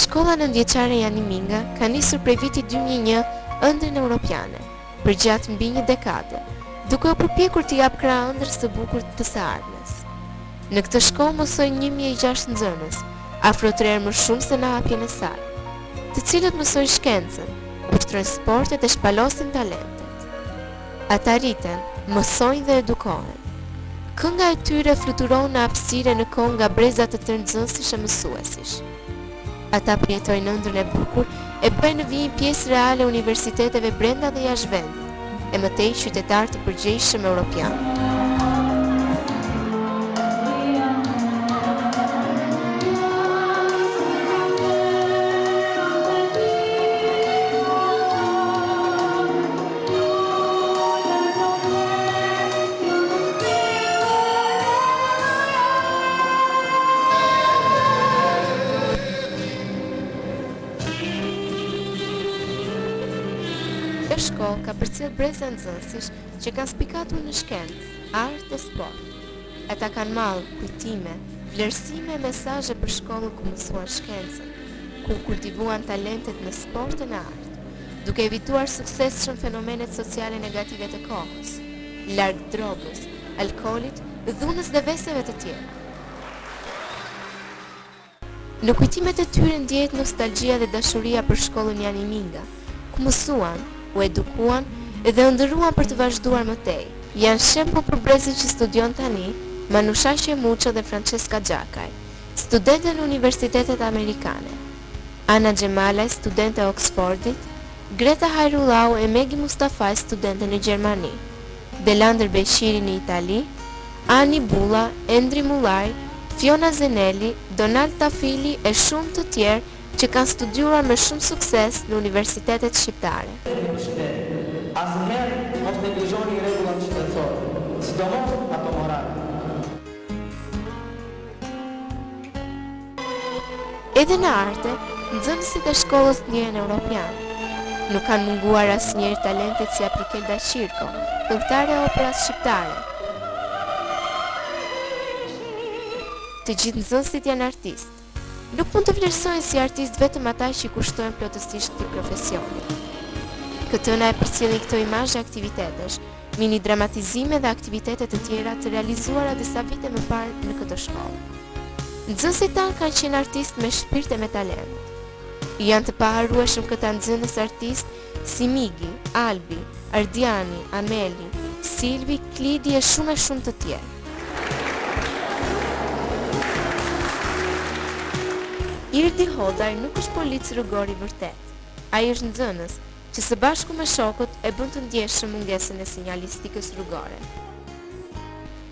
Shkolla nëntëvjeçare Jani Minga ka nisur prej vitit 2001 ëndrrën europiane, për gjatë mbi një dekade, duke u përpjekur të jap krah ëndrrës së bukur të së ardhmes. Në këtë shkollë mësojnë 1006 nxënës, afro 3 herë më shumë se në hapjen e saj, të cilët mësojnë shkencën, ushtrojnë sportet e shpalosin talentet. Ata rriten, mësojnë dhe edukohen. Kënga e tyre fluturon në hapësire në kohë nga brezat të tërë nxënësish e mësuesish. Ata përjetojnë ëndrrën e bukur e bëjnë në vijim pjesë reale universiteteve brenda dhe jashtë vendit, e mëtej qytetar të përgjegjshëm europian. Kjo shkollë ka përcjell breza nxënësish që kanë spikatur në shkencë, art dhe sport. Ata kanë mall kujtime, vlerësime e mesazhe për shkollën ku mësuan shkencën, ku kultivuan talentet në sport e në art, duke evituar suksesshëm fenomenet sociale negative të kohës, larg drogës, alkoolit, dhunës dhe veseve të tjera. Në kujtimet e tyre ndjehet nostalgjia dhe dashuria për shkollën Jani Minga, ku mësuan, u edukuan dhe u ndërruan për të vazhduar mëtej. Janë shembull për brezin që studion tani, Manusha Shemuço dhe Francesca Gjakaj, studente në universitetet amerikane, Ana Gjemalaj, studente e Oxfordit, Greta Hairullau e Megi Mustafaj, studente në Gjermani, Delander Beshiri në Itali, Ani Bulla, Endri Mullaj, Fiona Zeneli, Donald Tafili e shumë të tjerë që kanë studiuar me shumë sukses në universitetet shqiptare. Asnjëherë mos neglizhoni rregullat shtetësore, sidomos ato morale. Edhe në arte, nxënësit e shkollës ndihen europian. Nuk kanë munguar asnjëherë talentet si Aprikelda Qirko, këngëtare e operas shqiptare. Të gjithë nxënësit janë artistë. Nuk mund të vlerësojnë si artist vetëm ata që kushtojnë plotësisht këtij profesioni. Këtë na e përcjellin këto imazhe aktivitetesh, mini dramatizime dhe aktivitete të tjera të realizuara disa vite më parë në këtë shkollë. Nxënësit tanë kanë qenë artistë me shpirt e me talent. Janë të paharrueshëm këta nxënës artistë si Migi, Albi, Ardiani, Ameli, Silvi, Klidi e shumë të tjerë. Irdi Hodar nuk është polic rrugor i vërtet. Ai është nxënës që së bashku me shokut e bën të ndjeshëm mungesën e sinjalistikës rrugore.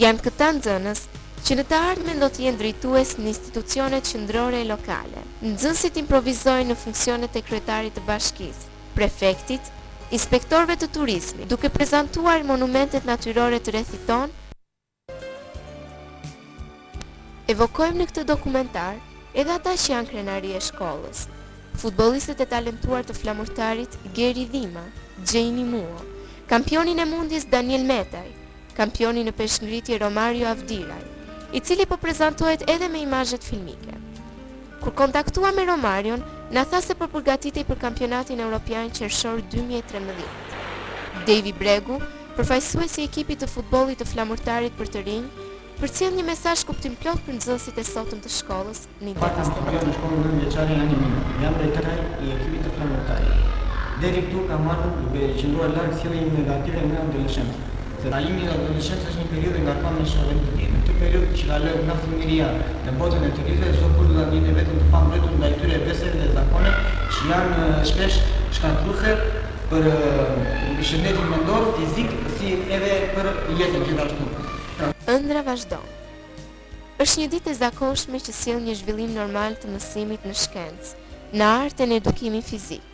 Janë këta nxënës që në të ardhmen do të jenë drejtues në institucionet qendrore e lokale. Nxënësit improvizojnë në funksionet e kryetarit të bashkisë, prefektit, inspektorëve të turizmit, duke prezantuar monumentet natyrore të rrethit ton. Evokojmë në këtë dokumentar edhe ata që janë krenari e shkollës, futbollistët e talentuar të Flamurtarit Geri Dhima, Gjejni Muo, kampionin e mundjes Daniel Metaj, kampionin në peshngritje Romario Avdiraj, i cili po prezantohet edhe me imazhet filmike. Kur kontaktua me Romarion, na tha se po përgatitej për kampionatin evropian qershor 2013. Devi Bregu, përfaqësuesi i ekipit të futbollit të Flamurtarit për të rinj, përcjell një mesazh kuptim plot për nxënësit e sotëm të shkollës në intervistë. Në shkollën nëntëvjeçare Jani Minga, jam drejtori i ekipit të Flamurtarit. Deri këtu kam marrë duke qëndruar larg sjelljen negative nga adoleshencë. Se talimi i adoleshencës është një periudhë nga ngarkon në shoqërinë të tij. Në këtë periudhë që kaloj nga fëmijëria në botën e turizmit, çdo kur do ta vjen vetëm të pambritur ndaj këtyre veseve dhe zakone që janë shpesh shkatruese për shëndetin mendor, fizik, si edhe për jetën gjithashtu. Ëndra vazhdon. Është një ditë e zakonshme që sjell një zhvillim normal të mësimit në shkencë, në art e në edukimin fizik.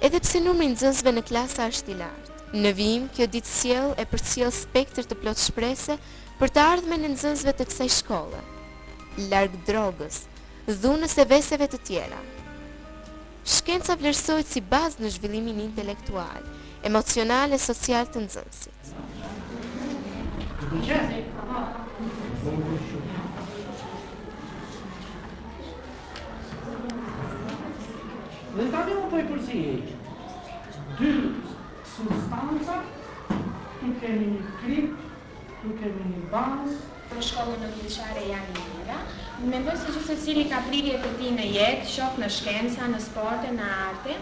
Edhe pse numri i nxënësve në klasa është i lartë, në vijim kjo ditë sjell e përcjell spektër të plot shprehse për të ardhmen e nxënësve të kësaj shkolle, larg drogës, dhunës e veseve të tjera. Shkenca vlerësohet si bazë në zhvillimin intelektual, emocional e social të nxënësit. Dhe tani unë po i përziej 2 substanca, tu kemi një klip, tu kemi një bazë. Në shkollën në liçare janë mira. Mendoj se gjithsecili ka prirjet e tij në jetë, qoftë në shkenca, në sporte, në arte.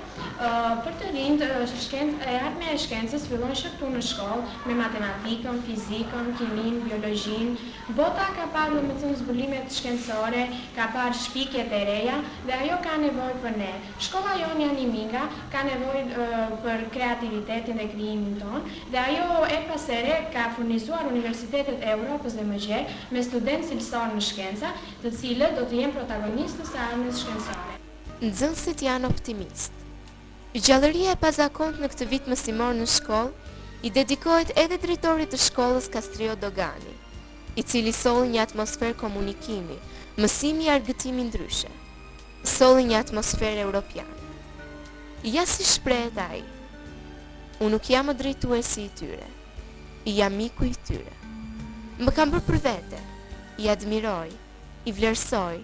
Për të rinjt, ardhmja e shkencës fillon shkëtu në shkollë me matematikën, fizikën, kimin, biologjin. Bota ka parë domethënë zbulimet shkencore, ka parë shpikjet e reja dhe ajo ka nevojë për ne. Shkolla jonë janë Minga ka nevojë për kreativitetin dhe krijimin ton dhe ajo e pasere ka furnizuar universitetet e Europës dhe MGE me studentë cilësor në shkenca, të cilët do të jenë protagonistë së ardhmës shkencore. Nxënësit janë optimistë. Gjallëria e pazakontë në këtë vit mësimor në shkollë i dedikohet edhe drejtorit të shkollës Kastrio Dogani, i cili solli një atmosferë komunikimi, mësimi i argëtimi ndryshe. Solli një atmosferë europiane. Ja si shprehet ai. Unë nuk jam drejtuesi i tyre, jam miku i tyre. Më kam bërë për vete, i admiroj, i vlerësoj,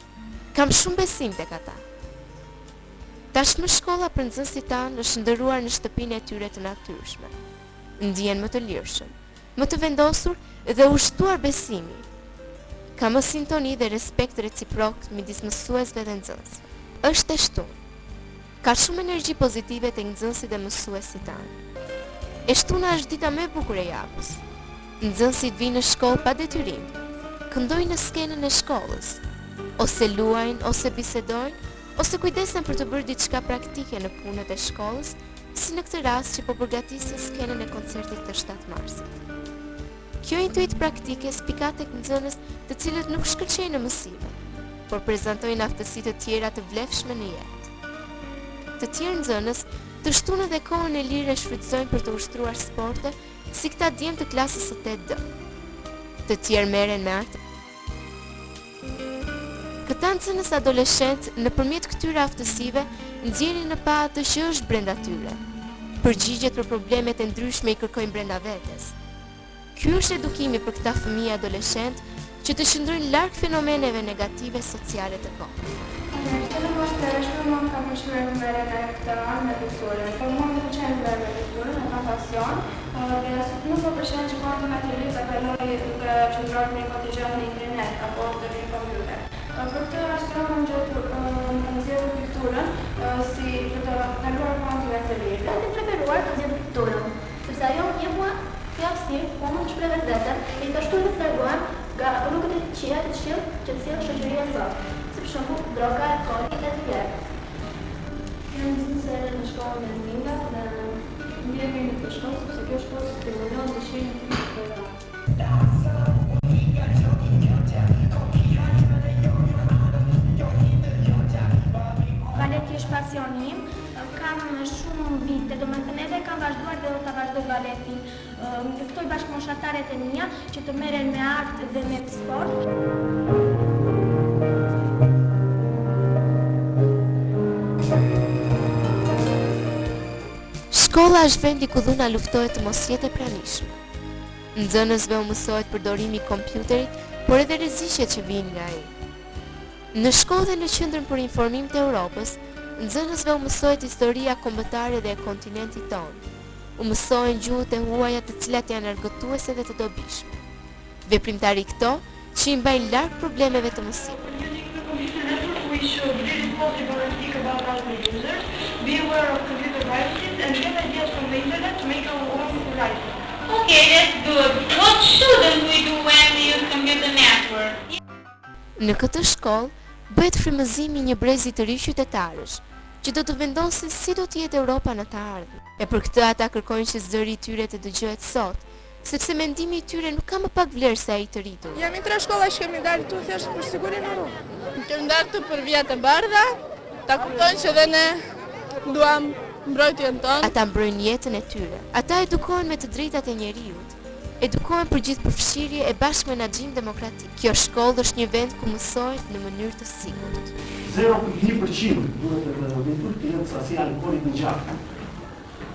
kam shumë besim tek ata. Tashmë shkolla për nxënësit tanë është ndëruar në shtëpinë e tyre të natyrshme. Ndjen më të lirshëm, më të vendosur dhe ushtuar besimi. Ka më sintoni dhe respekt reciprok midis mësuesve dhe nxënësve. Është e shtunë. Ka shumë energji pozitive tek nxënësit dhe mësuesit tanë. E shtuna është dita më e bukur e javës. Nxënësit vinë në shkollë pa detyrim, këndojnë në skenën e shkollës, ose luajnë, ose bisedojnë, ose kujdesen për të bërë diçka praktike në punët e shkollës, si në këtë rast që po përgatisin skenën e koncertit të 7 marsit. Kjo intuit praktike spikat tek nxënës të cilët nuk shkëlqejnë në mësime, por prezantojnë aftësi të tjera të vlefshme në jetë. Të tjerë nxënës të shtunë dhe kohën e lirë e shfrytëzojnë për të ushtruar sporte, si këta djemë të klasës së 8D. Të tjerë merren me art. Këta nxënës adoleshent nëpërmjet këtyre aftësive nxjerrin në pa atë që është brenda tyre. Përgjigjet për problemet e ndryshme i kërkojnë brenda vetes. Ky është edukimi për këta fëmijë adoleshent që të qëndrojnë larg fenomeneve negative sociale të kohës. Në moshtërshme më kam përshërë në mërën e këtë anë me lekturën. Por më më përqenë në me lekturën, në kam pasion, dhe nuk po përshërë që kanë të me të litë apeloj të qëndrojnë në kontigjon në internet, apo të një kompjuter. Për këtë arsye më në zjedhë lekturën, si për të kaluar konti me të litë. Të preferuar të zjedhë lekturën, sepse ajo një mua të japësirë, po më në shpre vetëvetën, e të ashtu të treguan nga rrugët e qia të qilë që të cilë shoqëria sot. Shumë droga, alkoholi dhe të tjerë. Jam nxënëse në shkollën e Minga dhe mbije mirë në shkollë, sepse kjo shkollë stimulon dëshirën time për Baleti është pasion im, kam shumë vite, domethënë edhe kam vazhduar dhe do ta vazhdoj baletin. Ftoj bashkëmoshatarët e mia që të merren me art dhe me sport. Shkolla është vendi ku dhuna luftohet të mos jetë e pranishme. Nxënësve u mësohet përdorimi i kompjuterit, por edhe rreziqet që vijnë nga ai. Në shkollë dhe në qendrën për informim të Europës, nxënësve u mësohet historia kombëtare dhe e kontinentit tonë. U mësohen gjuhët e huaja të cilat janë argëtuese dhe të dobishme. Veprimtari këto që i mbajnë larg problemeve të mësimit. Be aware of computer viruses and get ideas from the internet to make our own writing. Okay, that's good. What shouldn't we do when we use computer network? Në këtë shkollë bëhet frymëzimi një brezi të ri qytetarësh, që do të vendosin si do të jetë Europa në të ardhmen. E për këtë ata kërkojnë që zëri i tyre të dëgjohet sot, sepse mendimi i tyre nuk ka më pak vlerë se ai të rritur. Jam i 3 shkolla që kemi dalë tu thjesht për sigurinë e rrugë. Kemi dalë tu për vija të bardha, ta kuptojnë që dhe ne duam mbrojtjen tonë. Ata mbrojnë jetën e tyre. Ata edukohen me të drejtat e njeriut. Edukohen për gjithë përfshirje e bashkë menaxhim demokratik. Kjo shkollë është një vend ku mësohet në mënyrë të sigurt. 0.1% duhet të vendur të jetë sasia e alkoolit në gjakë.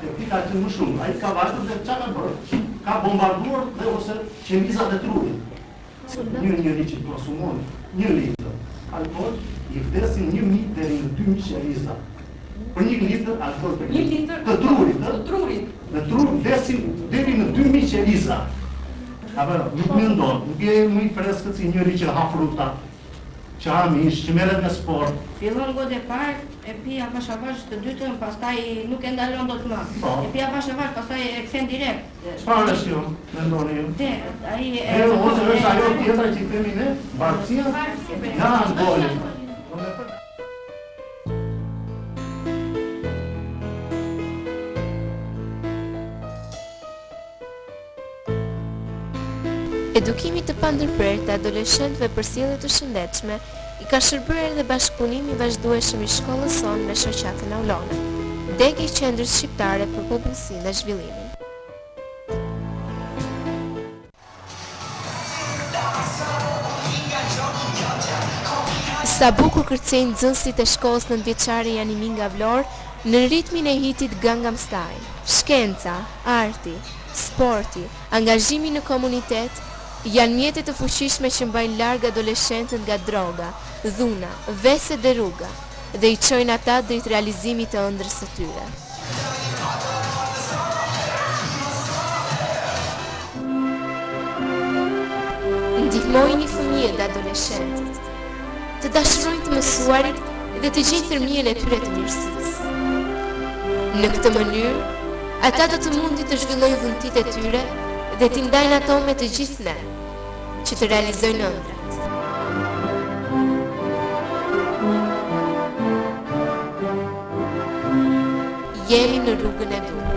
Teknika është më shumë. Ai ka vajtur dhe çka ka bërë? Ka bombarduar dhe ose qendizat e trupit. Një që konsumon 1 litër alkool, i vdesin 1000 deri në 2000 qendizat. Për 1 litër alkool për 1 litër të trurit, të trurit. Në trur vdesin deri në 2000 qeliza. Apo nuk më ndon, nuk je më i freskët si njëri që ha fruta, që ha mish, që merret me sport. Fillon gotë e parë, e pi avash të dytën, pastaj nuk e ndalon dot më. E pi avash, pastaj e kthen direkt. Çfarë është kjo? Mendoni ju? Ai ose është ajo tjetra që kemi ne, barcia? Ja, goli. Edukimi të pandërprer të adoleshentëve për sjellje të shëndetshme i ka shërbyer edhe bashkëpunimi i vazhdueshëm i shkollës sonë me shoqatën aulone, degi i qendrës shqiptare për popullsinë dhe zhvillimin. Sa bukur kërcejnë nxënësit e shkollës nëntëvjeçare Janimin nga Vlorë në ritmin e hitit Gangnam Style. Shkenca, arti, sporti, angazhimi në komunitet janë mjete të fuqishme që mbajnë larg adoleshentët nga droga, dhuna, vese dhe rruga dhe i çojnë ata drejt realizimit të ëndrrës së tyre. Ndihmojini fëmijët dhe adoleshentët të dashurojnë të mësuarit dhe të gjejnë fëmijën e tyre të mirësisë. Në këtë mënyrë, ata do të mundi të zhvillojnë dhuntit e tyre dhe t'i ndajnë ato me të gjithë ne, që të realizojnë ëndrat. Jemi në rrugën e bukur.